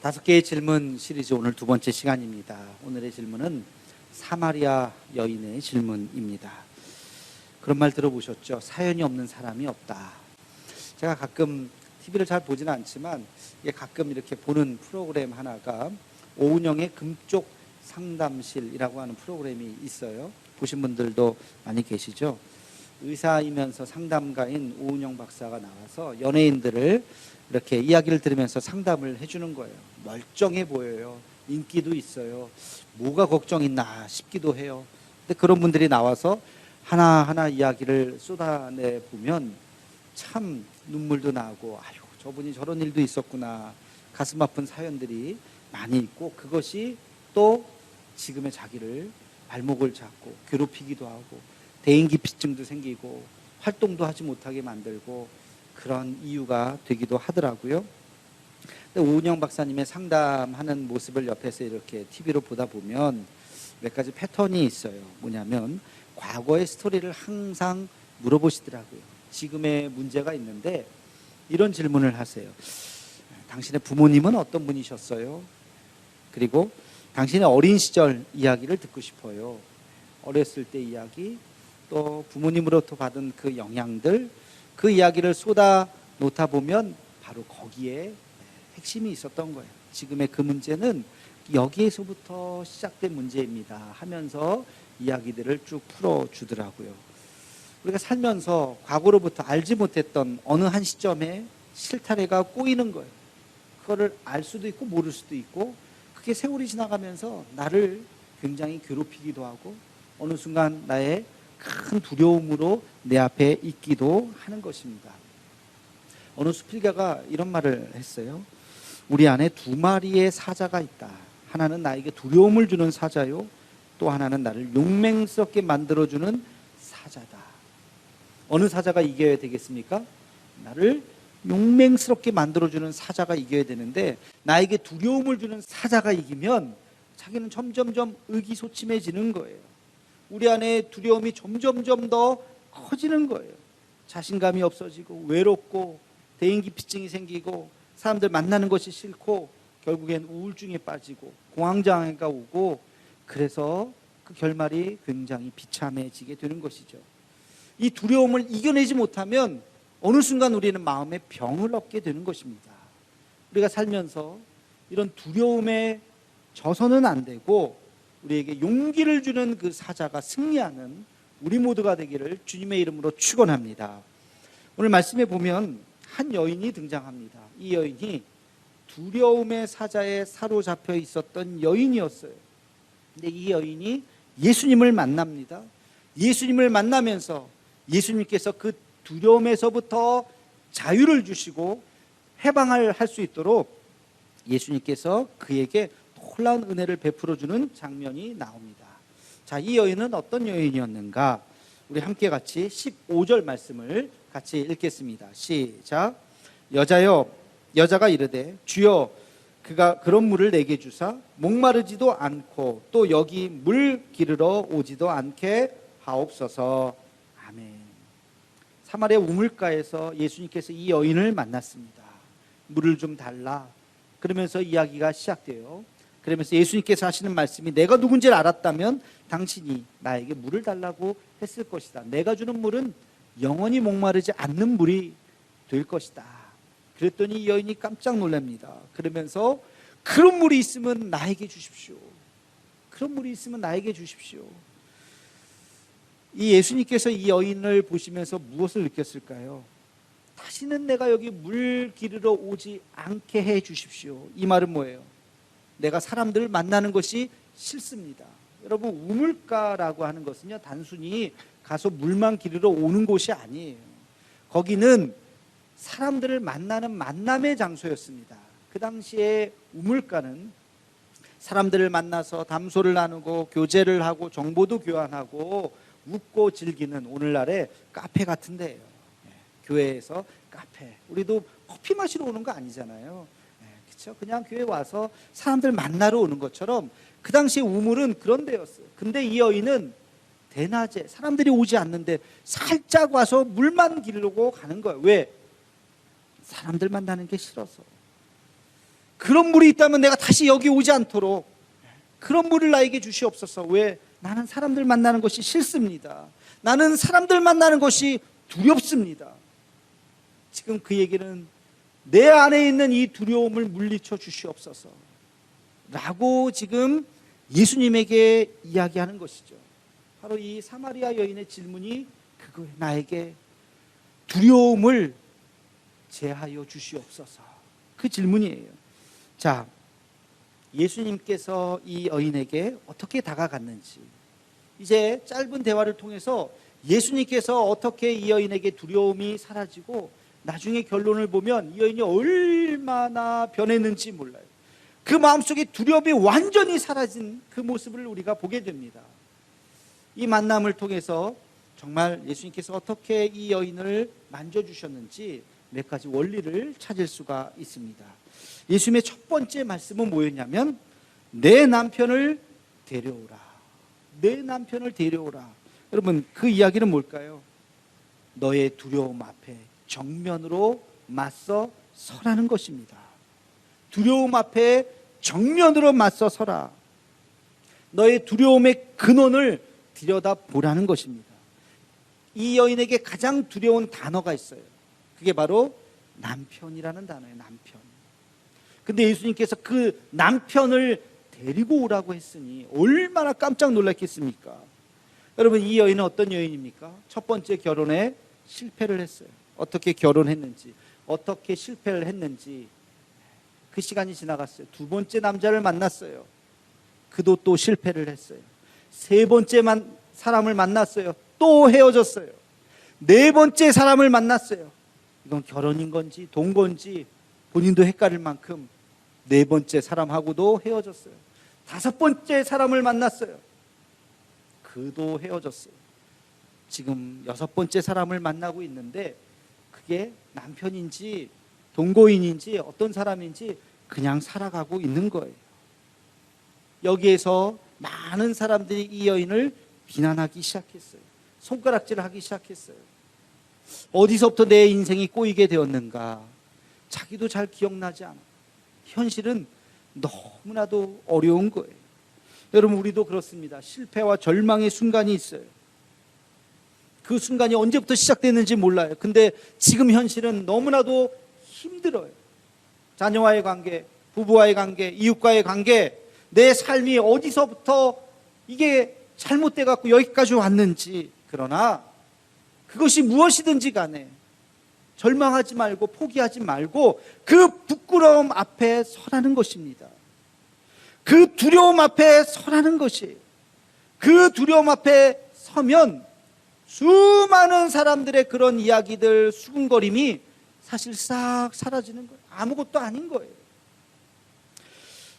5개의 질문 시리즈 오늘 두 번째 시간입니다. 오늘의 질문은 사마리아 여인의 질문입니다. 그런 말 들어보셨죠? 사연이 없는 사람이 없다. 제가 가끔 TV를 잘 보지는 않지만 가끔 이렇게 보는 프로그램 하나가 오은영의 금쪽 상담실이라고 하는 프로그램이 있어요. 보신 분들도 많이 계시죠? 의사이면서 상담가인 오은영 박사가 나와서 연예인들을 이렇게 이야기를 들으면서 상담을 해주는 거예요. 멀쩡해 보여요. 인기도 있어요. 뭐가 걱정 있나 싶기도 해요. 근데 그런 분들이 나와서 하나하나 이야기를 쏟아내 보면 참 눈물도 나고, 아유, 저분이 저런 일도 있었구나. 가슴 아픈 사연들이 많이 있고, 그것이 또 지금의 자기를 발목을 잡고 괴롭히기도 하고 대인기피증도 생기고 활동도 하지 못하게 만들고 그런 이유가 되기도 하더라고요. 오은영 박사님의 상담하는 모습을 옆에서 이렇게 TV로 보다 보면 몇 가지 패턴이 있어요. 뭐냐면 과거의 스토리를 항상 물어보시더라고요. 지금의 문제가 있는데 이런 질문을 하세요. 당신의 부모님은 어떤 분이셨어요? 그리고 당신의 어린 시절 이야기를 듣고 싶어요. 어렸을 때 이야기, 또 부모님으로부터 받은 그 영향들, 그 이야기를 쏟아 놓다 보면 바로 거기에 핵심이 있었던 거예요. 지금의 그 문제는 여기에서부터 시작된 문제입니다 하면서 이야기들을 쭉 풀어주더라고요. 우리가 살면서 과거로부터 알지 못했던 어느 한 시점에 실타래가 꼬이는 거예요. 그거를 알 수도 있고 모를 수도 있고, 그게 세월이 지나가면서 나를 굉장히 괴롭히기도 하고 어느 순간 나의 큰 두려움으로 내 앞에 있기도 하는 것입니다. 어느 수필가가 이런 말을 했어요. 우리 안에 두 마리의 사자가 있다. 하나는 나에게 두려움을 주는 사자요, 또 하나는 나를 용맹스럽게 만들어주는 사자다. 어느 사자가 이겨야 되겠습니까? 나를 용맹스럽게 만들어주는 사자가 이겨야 되는데, 나에게 두려움을 주는 사자가 이기면 자기는 점점점 의기소침해지는 거예요. 우리 안에 두려움이 점점점 더 커지는 거예요. 자신감이 없어지고 외롭고 대인기피증이 생기고 사람들 만나는 것이 싫고 결국엔 우울증에 빠지고 공황장애가 오고, 그래서 그 결말이 굉장히 비참해지게 되는 것이죠. 이 두려움을 이겨내지 못하면 어느 순간 우리는 마음에 병을 얻게 되는 것입니다. 우리가 살면서 이런 두려움에 져서는 안 되고 우리에게 용기를 주는 그 사자가 승리하는 우리 모두가 되기를 주님의 이름으로 축원합니다. 오늘 말씀에 보면 한 여인이 등장합니다. 이 여인이 두려움의 사자에 사로잡혀 있었던 여인이었어요. 근데 이 여인이 예수님을 만납니다. 예수님을 만나면서 예수님께서 그 두려움에서부터 자유를 주시고 해방을 할 수 있도록 예수님께서 그에게 놀라운 은혜를 베풀어 주는 장면이 나옵니다. 자, 이 여인은 어떤 여인이었는가? 우리 함께 같이 15절 말씀을 같이 읽겠습니다. 시작. 여자가 이르되 주여, 그가 그런 물을 내게 주사 목마르지도 않고 또 여기 물 기르러 오지도 않게 하옵소서. 아멘. 사마리아 우물가에서 예수님께서 이 여인을 만났습니다. 물을 좀 달라. 그러면서 이야기가 시작돼요. 그러면서 예수님께서 하시는 말씀이, 내가 누군지를 알았다면 당신이 나에게 물을 달라고 했을 것이다. 내가 주는 물은 영원히 목마르지 않는 물이 될 것이다. 그랬더니 이 여인이 깜짝 놀랍니다. 그러면서 그런 물이 있으면 나에게 주십시오. 그런 물이 있으면 나에게 주십시오. 이 예수님께서 이 여인을 보시면서 무엇을 느꼈을까요? 다시는 내가 여기 물 기르러 오지 않게 해 주십시오. 이 말은 뭐예요? 내가 사람들을 만나는 것이 싫습니다. 여러분, 우물가라고 하는 것은요, 단순히 가서 물만 기르러 오는 곳이 아니에요. 거기는 사람들을 만나는 만남의 장소였습니다. 그 당시에 우물가는 사람들을 만나서 담소를 나누고 교제를 하고 정보도 교환하고 웃고 즐기는 오늘날의 카페 같은 데예요. 교회에서 카페. 우리도 커피 마시러 오는 거 아니잖아요. 그렇죠? 그냥 교회 와서 사람들 만나러 오는 것처럼 그 당시에 우물은 그런 데였어요. 근데 이 여인은 대낮에 사람들이 오지 않는데 살짝 와서 물만 기르고 가는 거예요. 왜? 사람들 만나는 게 싫어서. 그런 물이 있다면 내가 다시 여기 오지 않도록 그런 물을 나에게 주시옵소서. 왜? 나는 사람들 만나는 것이 싫습니다. 나는 사람들 만나는 것이 두렵습니다. 지금 그 얘기는 내 안에 있는 이 두려움을 물리쳐 주시옵소서 라고 지금 예수님에게 이야기하는 것이죠. 바로 이 사마리아 여인의 질문이 그거예요. 나에게 두려움을 제하여 주시옵소서. 그 질문이에요. 자, 예수님께서 이 여인에게 어떻게 다가갔는지, 이제 짧은 대화를 통해서 예수님께서 어떻게 이 여인에게 두려움이 사라지고 나중에 결론을 보면 이 여인이 얼마나 변했는지 몰라요. 그 마음속에 두려움이 완전히 사라진 그 모습을 우리가 보게 됩니다. 이 만남을 통해서 정말 예수님께서 어떻게 이 여인을 만져주셨는지 몇 가지 원리를 찾을 수가 있습니다. 예수님의 첫 번째 말씀은 뭐였냐면 내 남편을 데려오라. 내 남편을 데려오라. 여러분, 그 이야기는 뭘까요? 너의 두려움 앞에 정면으로 맞서 서라는 것입니다. 두려움 앞에 정면으로 맞서 서라. 너의 두려움의 근원을 들여다보라는 것입니다. 이 여인에게 가장 두려운 단어가 있어요. 그게 바로 남편이라는 단어예요. 남편. 근데 예수님께서 그 남편을 데리고 오라고 했으니 얼마나 깜짝 놀랐겠습니까? 여러분, 이 여인은 어떤 여인입니까? 첫 번째 결혼에 실패를 했어요. 어떻게 결혼했는지, 어떻게 실패를 했는지 그 시간이 지나갔어요. 두 번째 남자를 만났어요. 그도 또 실패를 했어요. 세 번째 사람을 만났어요. 또 헤어졌어요. 네 번째 사람을 만났어요. 이건 결혼인 건지 돈 건지 본인도 헷갈릴 만큼 네 번째 사람하고도 헤어졌어요. 다섯 번째 사람을 만났어요. 그도 헤어졌어요. 지금 여섯 번째 사람을 만나고 있는데 그게 남편인지 동거인인지 어떤 사람인지 그냥 살아가고 있는 거예요. 여기에서 많은 사람들이 이 여인을 비난하기 시작했어요. 손가락질을 하기 시작했어요. 어디서부터 내 인생이 꼬이게 되었는가? 자기도 잘 기억나지 않아. 현실은 너무나도 어려운 거예요. 여러분, 우리도 그렇습니다. 실패와 절망의 순간이 있어요. 그 순간이 언제부터 시작됐는지 몰라요. 근데 지금 현실은 너무나도 힘들어요. 자녀와의 관계, 부부와의 관계, 이웃과의 관계, 내 삶이 어디서부터 이게 잘못돼 갖고 여기까지 왔는지. 그러나 그것이 무엇이든지 간에 절망하지 말고 포기하지 말고 그 부끄러움 앞에 서라는 것입니다. 그 두려움 앞에 서라는 것이에요. 그 두려움 앞에 서면 수많은 사람들의 그런 이야기들, 수군거림이 사실 싹 사라지는 거예요. 아무것도 아닌 거예요.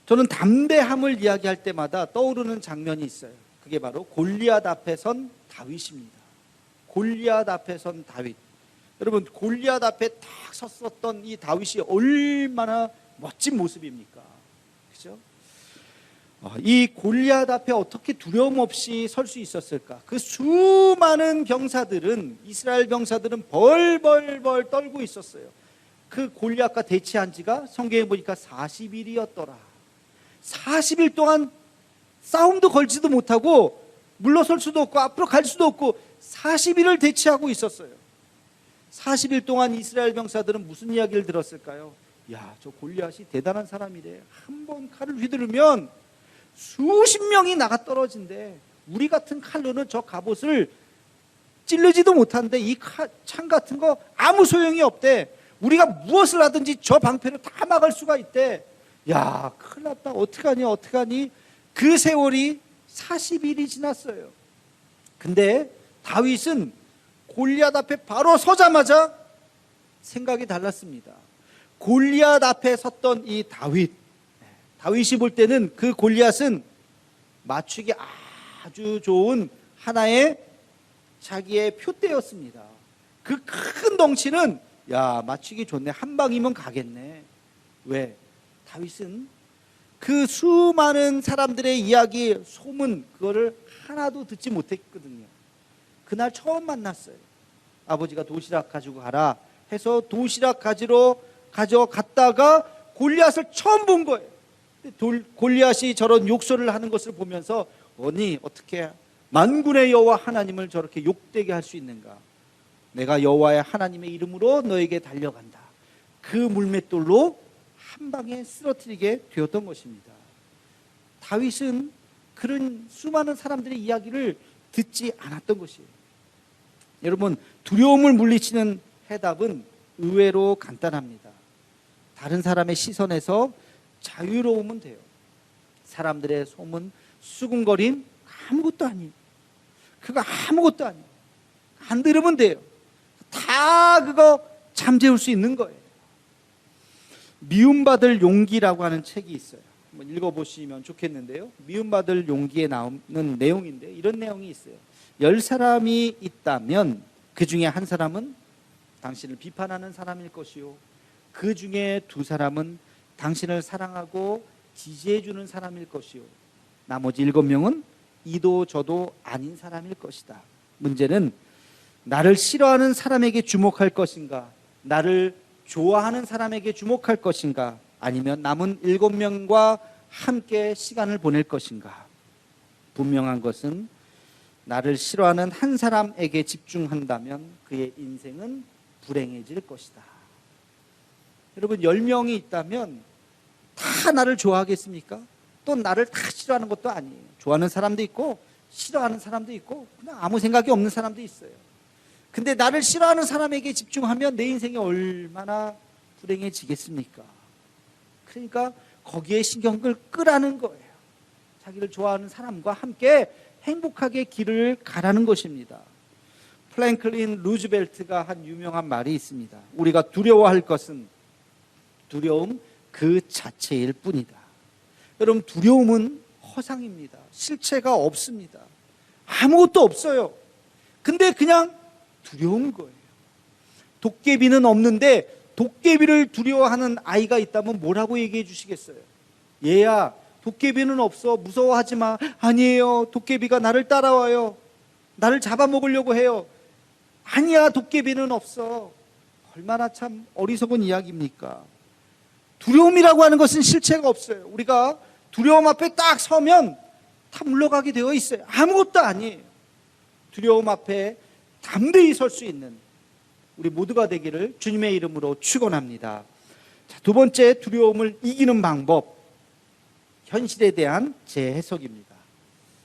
저는 담대함을 이야기할 때마다 떠오르는 장면이 있어요. 그게 바로 골리앗 앞에 선 다윗입니다. 골리앗 앞에 선 다윗. 여러분, 골리앗 앞에 딱 섰었던 이 다윗이 얼마나 멋진 모습입니까? 그죠? 이 골리앗 앞에 어떻게 두려움 없이 설 수 있었을까? 그 수많은 병사들은, 이스라엘 병사들은 벌벌벌 떨고 있었어요. 그 골리앗과 대치한 지가 성경에 보니까 40일이었더라. 40일 동안 싸움도 걸지도 못하고 물러설 수도 없고 앞으로 갈 수도 없고 40일을 대치하고 있었어요. 40일 동안 이스라엘 병사들은 무슨 이야기를 들었을까요? 야, 저 골리앗이 대단한 사람이래. 한 번 칼을 휘두르면 수십 명이 나가 떨어진대. 우리 같은 칼로는 저 갑옷을 찌르지도 못하는데 이 창 같은 거 아무 소용이 없대. 우리가 무엇을 하든지 저 방패를 다 막을 수가 있대. 야, 큰일 났다. 어떡하니? 그 세월이 40일이 지났어요. 근데 다윗은 골리앗 앞에 바로 서자마자 생각이 달랐습니다. 골리앗 앞에 섰던 이 다윗이 볼 때는 그 골리앗은 맞추기 아주 좋은 하나의 자기의 표대였습니다. 그 큰 덩치는 야, 맞추기 좋네. 한 방이면 가겠네. 왜? 다윗은 그 수많은 사람들의 이야기, 소문, 그거를 하나도 듣지 못했거든요. 그날 처음 만났어요. 아버지가 도시락 가지고 가라 해서 도시락 가져갔다가 골리앗을 처음 본 거예요. 골리앗이 저런 욕설을 하는 것을 보면서 아니 어떻게 만군의 여호와 하나님을 저렇게 욕되게 할 수 있는가? 내가 여호와의 하나님의 이름으로 너에게 달려간다. 그 물맷돌로 한 방에 쓰러뜨리게 되었던 것입니다. 다윗은 그런 수많은 사람들의 이야기를 듣지 않았던 것이에요. 여러분, 두려움을 물리치는 해답은 의외로 간단합니다. 다른 사람의 시선에서 자유로우면 돼요. 사람들의 소문, 수군거림 아무것도 아니에요. 그거 아무것도 아니에요. 안 들으면 돼요. 다 그거 잠재울 수 있는 거예요. 미움받을 용기라고 하는 책이 있어요. 한번 읽어보시면 좋겠는데요. 미움받을 용기에 나오는 내용인데 이런 내용이 있어요. 10사람이 있다면 그 중에 한 사람은 당신을 비판하는 사람일 것이요, 그 중에 2사람은 당신을 사랑하고 지지해주는 사람일 것이요, 나머지 7명은 이도 저도 아닌 사람일 것이다. 문제는 나를 싫어하는 사람에게 주목할 것인가, 나를 좋아하는 사람에게 주목할 것인가, 아니면 남은 7명과 함께 시간을 보낼 것인가. 분명한 것은 나를 싫어하는 한 사람에게 집중한다면 그의 인생은 불행해질 것이다. 여러분, 10명이 있다면 다 나를 좋아하겠습니까? 또 나를 다 싫어하는 것도 아니에요. 좋아하는 사람도 있고 싫어하는 사람도 있고 그냥 아무 생각이 없는 사람도 있어요. 근데 나를 싫어하는 사람에게 집중하면 내 인생이 얼마나 불행해지겠습니까? 그러니까 거기에 신경을 끄라는 거예요. 자기를 좋아하는 사람과 함께 행복하게 길을 가라는 것입니다. 프랭클린 루즈벨트가 한 유명한 말이 있습니다. 우리가 두려워할 것은 두려움 그 자체일 뿐이다. 여러분, 두려움은 허상입니다. 실체가 없습니다. 아무것도 없어요. 근데 그냥 두려운 거예요. 도깨비는 없는데 도깨비를 두려워하는 아이가 있다면 뭐라고 얘기해 주시겠어요? 얘야, 도깨비는 없어. 무서워하지 마. 아니에요. 도깨비가 나를 따라와요. 나를 잡아먹으려고 해요. 아니야, 도깨비는 없어. 얼마나 참 어리석은 이야기입니까? 두려움이라고 하는 것은 실체가 없어요. 우리가 두려움 앞에 딱 서면 다 물러가게 되어 있어요. 아무것도 아니에요. 두려움 앞에 담대히 설 수 있는 우리 모두가 되기를 주님의 이름으로 축원합니다. 자, 2번째, 두려움을 이기는 방법, 현실에 대한 재해석입니다.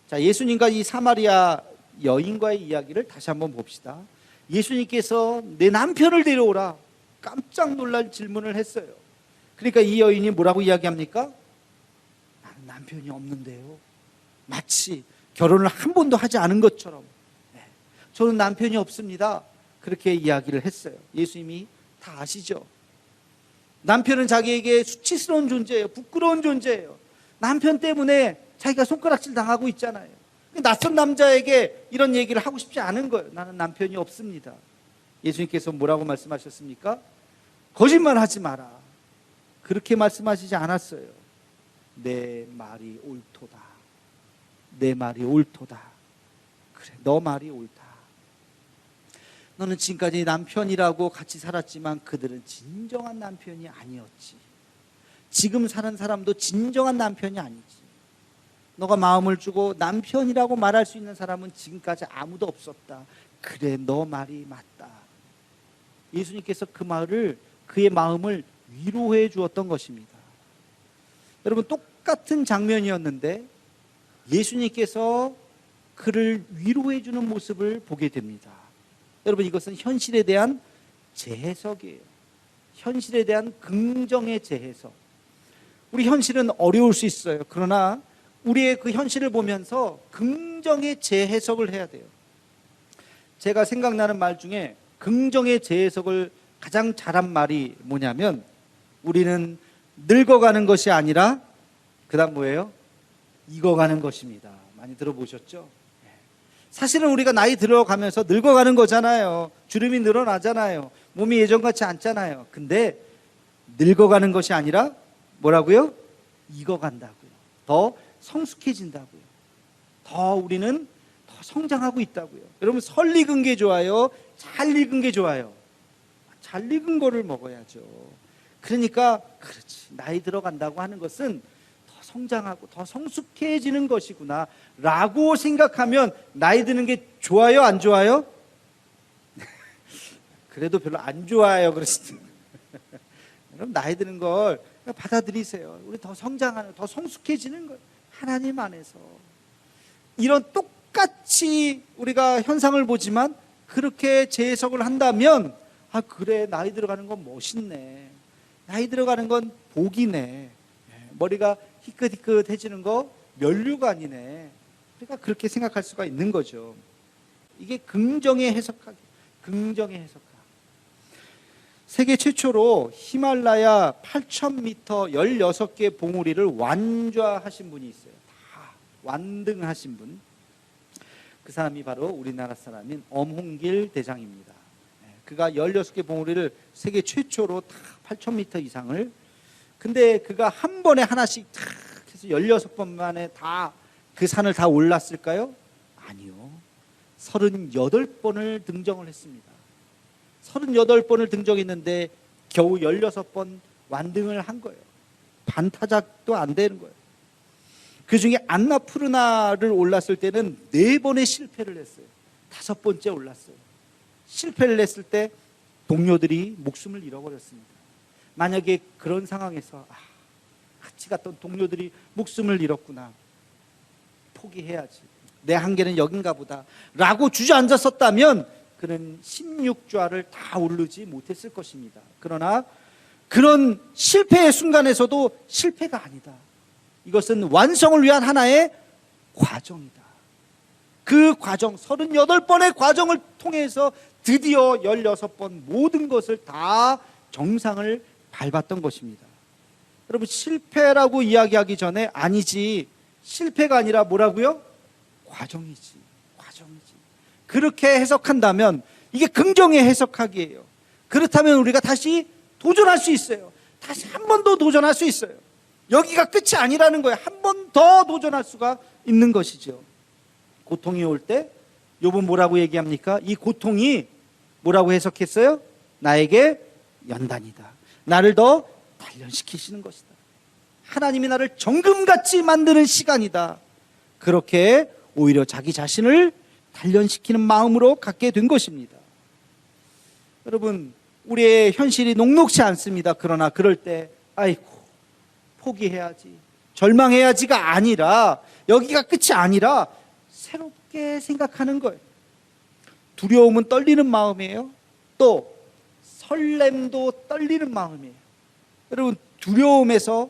자, 예수님과 이 사마리아 여인과의 이야기를 다시 한번 봅시다. 예수님께서 내 남편을 데려오라, 깜짝 놀랄 질문을 했어요. 그러니까 이 여인이 뭐라고 이야기합니까? 나는 남편이 없는데요. 마치 결혼을 한 번도 하지 않은 것처럼, 저는 남편이 없습니다. 그렇게 이야기를 했어요. 예수님이 다 아시죠? 남편은 자기에게 수치스러운 존재예요. 부끄러운 존재예요. 남편 때문에 자기가 손가락질 당하고 있잖아요. 낯선 남자에게 이런 얘기를 하고 싶지 않은 거예요. 나는 남편이 없습니다. 예수님께서 뭐라고 말씀하셨습니까? 거짓말 하지 마라. 그렇게 말씀하시지 않았어요. 내 말이 옳도다. 내 말이 옳도다. 그래, 너 말이 옳다. 너는 지금까지 남편이라고 같이 살았지만 그들은 진정한 남편이 아니었지. 지금 사는 사람도 진정한 남편이 아니지. 너가 마음을 주고 남편이라고 말할 수 있는 사람은 지금까지 아무도 없었다. 그래, 너 말이 맞다. 예수님께서 그 말을, 그의 마음을 위로해 주었던 것입니다. 여러분, 똑같은 장면이었는데 예수님께서 그를 위로해 주는 모습을 보게 됩니다. 여러분, 이것은 현실에 대한 재해석이에요. 현실에 대한 긍정의 재해석. 우리 현실은 어려울 수 있어요. 그러나 우리의 그 현실을 보면서 긍정의 재해석을 해야 돼요. 제가 생각나는 말 중에 긍정의 재해석을 가장 잘한 말이 뭐냐면, 우리는 늙어가는 것이 아니라 그 다음 뭐예요? 익어가는 것입니다. 많이 들어보셨죠? 사실은 우리가 나이 들어가면서 늙어가는 거잖아요. 주름이 늘어나잖아요. 몸이 예전같이 않잖아요. 근데 늙어가는 것이 아니라 뭐라고요? 익어간다고요. 더 성숙해진다고요. 더 우리는 더 성장하고 있다고요. 여러분, 설 익은 게 좋아요? 잘 익은 게 좋아요? 잘 익은 거를 먹어야죠. 그러니까 그렇지, 나이 들어간다고 하는 것은 더 성장하고 더 성숙해지는 것이구나 라고 생각하면 나이 드는 게 좋아요, 안 좋아요? 그래도 별로 안 좋아요. 그러시죠. 여러분, 나이 드는 걸 받아들이세요. 우리 더 성장하는, 더 성숙해지는 걸 하나님 안에서. 이런 똑같이 우리가 현상을 보지만 그렇게 재해석을 한다면, 아, 그래, 나이 들어가는 건 멋있네, 나이 들어가는 건 복이네, 머리가 희끗희끗해지는 거 면류관이네, 우리가 그렇게 생각할 수가 있는 거죠. 이게 긍정의 해석하기, 긍정의 해석하기. 세계 최초로 히말라야 8,000m 16개 봉우리를 완좌하신 분이 있어요. 다 완등하신 분. 그 사람이 바로 우리나라 사람인 엄홍길 대장입니다. 그가 16개 봉우리를 세계 최초로 다 8,000m 이상을, 근데 그가 한 번에 하나씩 탁 해서 16번 만에 다 그 산을 다 올랐을까요? 아니요. 38번을 등정을 했습니다. 38번을 등정했는데 겨우 16번 완등을 한 거예요. 반타작도 안 되는 거예요. 그 중에 안나푸르나를 올랐을 때는 4번의 실패를 했어요. 5번째 올랐어요. 실패를 했을 때 동료들이 목숨을 잃어버렸습니다. 만약에 그런 상황에서 같이 갔던 동료들이 목숨을 잃었구나, 포기해야지, 내 한계는 여긴가 보다 라고 주저앉았었다면 그는 16좌를 다 오르지 못했을 것입니다. 그러나 그런 실패의 순간에서도 실패가 아니다, 이것은 완성을 위한 하나의 과정이다. 그 과정, 38번의 과정을 통해서 드디어 16번 모든 것을 다 정상을 밟았던 것입니다. 여러분, 실패라고 이야기하기 전에 아니지, 실패가 아니라 뭐라고요? 과정이지, 과정이지. 그렇게 해석한다면 이게 긍정의 해석하기예요. 그렇다면 우리가 다시 도전할 수 있어요. 다시 한 번 더 도전할 수 있어요. 여기가 끝이 아니라는 거예요. 한 번 더 도전할 수가 있는 것이죠. 고통이 올 때 욥은 뭐라고 얘기합니까? 이 고통이 뭐라고 해석했어요? 나에게 연단이다. 나를 더 단련시키시는 것이다. 하나님이 나를 정금같이 만드는 시간이다. 그렇게 오히려 자기 자신을 단련시키는 마음으로 갖게 된 것입니다. 여러분, 우리의 현실이 녹록치 않습니다. 그러나 그럴 때 아이고, 포기해야지, 절망해야지가 아니라, 여기가 끝이 아니라 새롭게 생각하는 거예요. 두려움은 떨리는 마음이에요. 또 설렘도 떨리는 마음이에요. 여러분, 두려움에서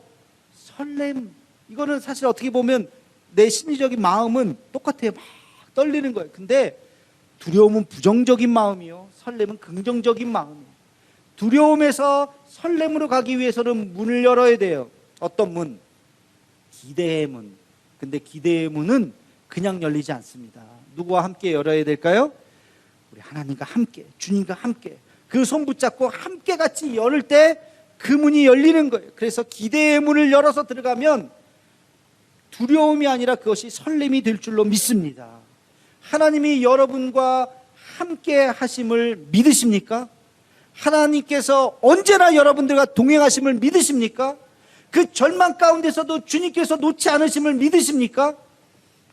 설렘, 이거는 사실 어떻게 보면 내 심리적인 마음은 똑같아요. 막 떨리는 거예요. 근데 두려움은 부정적인 마음이요, 설렘은 긍정적인 마음이에요. 두려움에서 설렘으로 가기 위해서는 문을 열어야 돼요. 어떤 문? 기대의 문. 근데 기대의 문은 그냥 열리지 않습니다. 누구와 함께 열어야 될까요? 우리 하나님과 함께, 주님과 함께, 그 손 붙잡고 함께 같이 열을 때 그 문이 열리는 거예요. 그래서 기대의 문을 열어서 들어가면 두려움이 아니라 그것이 설렘이 될 줄로 믿습니다. 하나님이 여러분과 함께 하심을 믿으십니까? 하나님께서 언제나 여러분들과 동행하심을 믿으십니까? 그 절망 가운데서도 주님께서 놓지 않으심을 믿으십니까?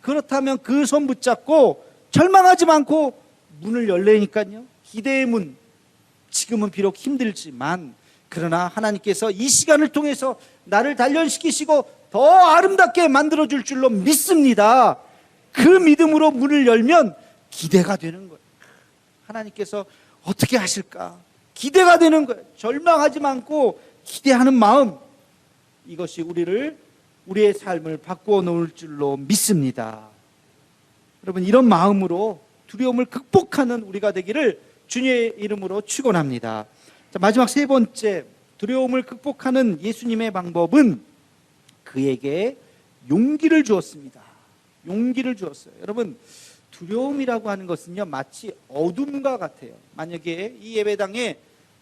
그렇다면 그 손 붙잡고 절망하지 않고 문을 열래니까요. 기대의 문. 지금은 비록 힘들지만, 그러나 하나님께서 이 시간을 통해서 나를 단련시키시고 더 아름답게 만들어줄 줄로 믿습니다. 그 믿음으로 문을 열면 기대가 되는 거예요. 하나님께서 어떻게 하실까? 기대가 되는 거예요. 절망하지 않고 기대하는 마음, 이것이 우리의 삶을 바꾸어 놓을 줄로 믿습니다. 여러분, 이런 마음으로 두려움을 극복하는 우리가 되기를 주님의 이름으로 축원합니다. 자, 마지막 세 번째, 두려움을 극복하는 예수님의 방법은 그에게 용기를 주었습니다. 용기를 주었어요. 여러분, 두려움이라고 하는 것은요, 마치 어둠과 같아요. 만약에 이 예배당에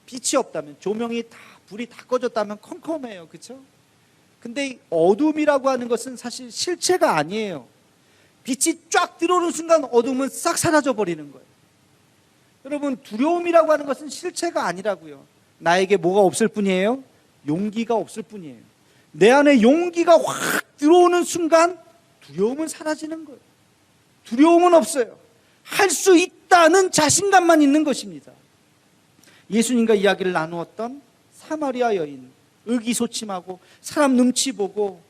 빛이 없다면, 조명이 다, 불이 다 꺼졌다면 컴컴해요. 그렇죠? 근데 어둠이라고 하는 것은 사실 실체가 아니에요. 빛이 쫙 들어오는 순간 어둠은 싹 사라져 버리는 거예요. 여러분, 두려움이라고 하는 것은 실체가 아니라고요. 나에게 뭐가 없을 뿐이에요? 용기가 없을 뿐이에요. 내 안에 용기가 확 들어오는 순간 두려움은 사라지는 거예요. 두려움은 없어요. 할 수 있다는 자신감만 있는 것입니다. 예수님과 이야기를 나누었던 사마리아 여인, 의기소침하고 사람 눈치 보고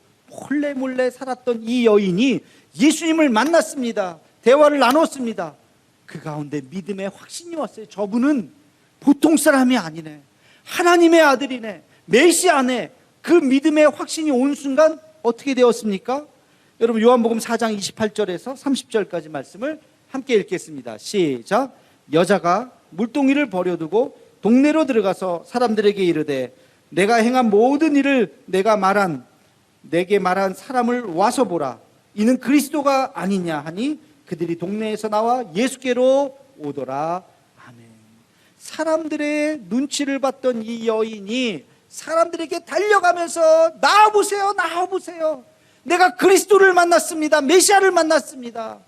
몰래 살았던 이 여인이 예수님을 만났습니다. 대화를 나눴습니다. 그 가운데 믿음의 확신이 왔어요. 저분은 보통 사람이 아니네. 하나님의 아들이네. 메시아네. 그 믿음의 확신이 온 순간 어떻게 되었습니까? 여러분 요한복음 4장 28절에서 30절까지 말씀을 함께 읽겠습니다. 시작. 여자가 물동이를 버려두고 동네로 들어가서 사람들에게 이르되 내가 행한 모든 일을 내게 말한 사람을 와서 보라. 이는 그리스도가 아니냐 하니 그들이 동네에서 나와 예수께로 오더라. 아멘. 사람들의 눈치를 봤던 이 여인이 사람들에게 달려가면서 나와보세요, 나와보세요. 내가 그리스도를 만났습니다. 메시아를 만났습니다.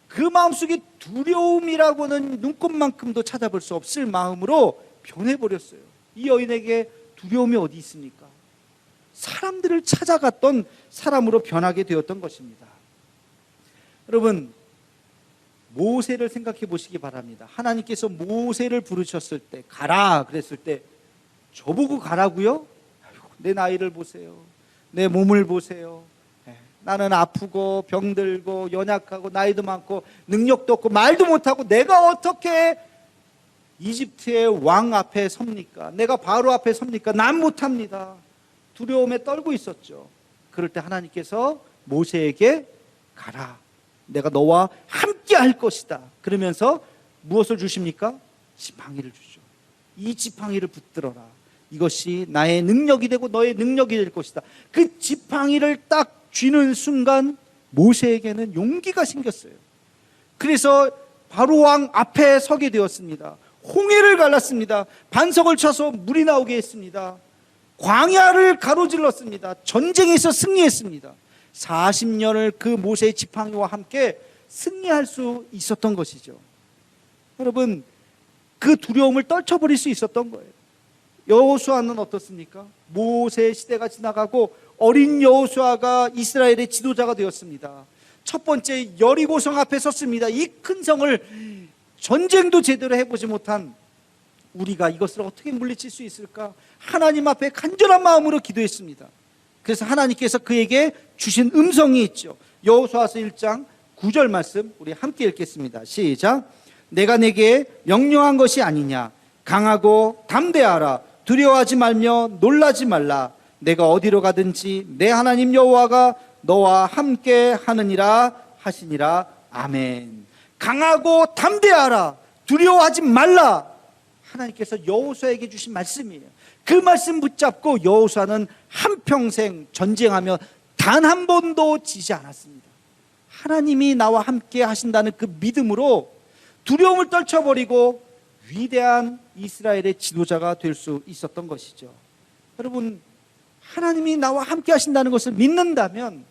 그 마음속에 두려움이라고는 눈꼽만큼도 찾아볼 수 없을 마음으로 변해버렸어요. 이 여인에게 두려움이 어디 있습니까? 사람들을 찾아갔던 사람으로 변하게 되었던 것입니다. 여러분, 모세를 생각해 보시기 바랍니다. 하나님께서 모세를 부르셨을 때 가라 그랬을 때 저보고 가라고요? 아이고, 내 나이를 보세요. 내 몸을 보세요. 나는 아프고 병들고 연약하고 나이도 많고 능력도 없고 말도 못하고 내가 어떻게 이집트의 왕 앞에 섭니까? 내가 바로 앞에 섭니까? 난 못합니다. 두려움에 떨고 있었죠. 그럴 때 하나님께서 모세에게 가라. 내가 너와 함께 할 것이다. 그러면서 무엇을 주십니까? 지팡이를 주죠. 이 지팡이를 붙들어라. 이것이 나의 능력이 되고 너의 능력이 될 것이다. 그 지팡이를 딱 쥐는 순간 모세에게는 용기가 생겼어요. 그래서 바로 왕 앞에 서게 되었습니다. 홍해를 갈랐습니다. 반석을 쳐서 물이 나오게 했습니다. 광야를 가로질렀습니다. 전쟁에서 승리했습니다. 40년을 그 모세의 지팡이와 함께 승리할 수 있었던 것이죠. 여러분, 그 두려움을 떨쳐버릴 수 있었던 거예요. 여호수아는 어떻습니까? 모세의 시대가 지나가고 어린 여호수아가 이스라엘의 지도자가 되었습니다. 첫 번째 여리고성 앞에 섰습니다. 이 큰 성을 전쟁도 제대로 해보지 못한 우리가 이것을 어떻게 물리칠 수 있을까? 하나님 앞에 간절한 마음으로 기도했습니다. 그래서 하나님께서 그에게 주신 음성이 있죠. 여호수아서 1장 9절 말씀 우리 함께 읽겠습니다. 시작. 내가 내게 명령한 것이 아니냐. 강하고 담대하라. 두려워하지 말며 놀라지 말라. 내가 어디로 가든지 내 하나님 여호와가 너와 함께 하느니라 하시니라. 아멘. 강하고 담대하라. 두려워하지 말라. 하나님께서 여호수아에게 주신 말씀이에요. 그 말씀 붙잡고 여호수아는 한평생 전쟁하며 단 한 번도 지지 않았습니다. 하나님이 나와 함께 하신다는 그 믿음으로 두려움을 떨쳐버리고 위대한 이스라엘의 지도자가 될 수 있었던 것이죠. 여러분, 하나님이 나와 함께 하신다는 것을 믿는다면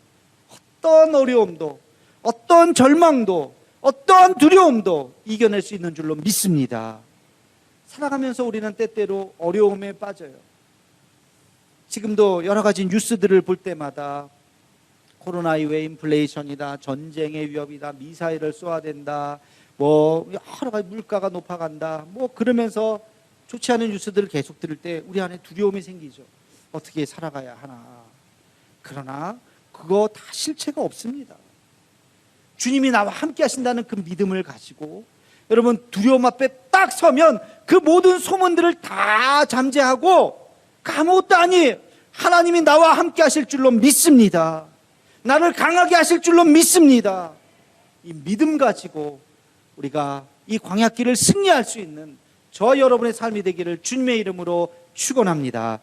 어떤 어려움도, 어떤 절망도, 어떤 두려움도 이겨낼 수 있는 줄로 믿습니다. 살아가면서 우리는 때때로 어려움에 빠져요. 지금도 여러 가지 뉴스들을 볼 때마다 코로나 이후에 인플레이션이다, 전쟁의 위협이다, 미사일을 쏘아야 된다, 여러 가지 물가가 높아간다, 그러면서 좋지 않은 뉴스들을 계속 들을 때 우리 안에 두려움이 생기죠. 어떻게 살아가야 하나. 그러나 그거 다 실체가 없습니다. 주님이 나와 함께 하신다는 그 믿음을 가지고 여러분 두려움 앞에 딱 서면 그 모든 소문들을 다 잠재하고 아무것도 아니에요. 하나님이 나와 함께 하실 줄로 믿습니다. 나를 강하게 하실 줄로 믿습니다. 이 믿음 가지고 우리가 이 광야길을 승리할 수 있는 저와 여러분의 삶이 되기를 주님의 이름으로 축원합니다.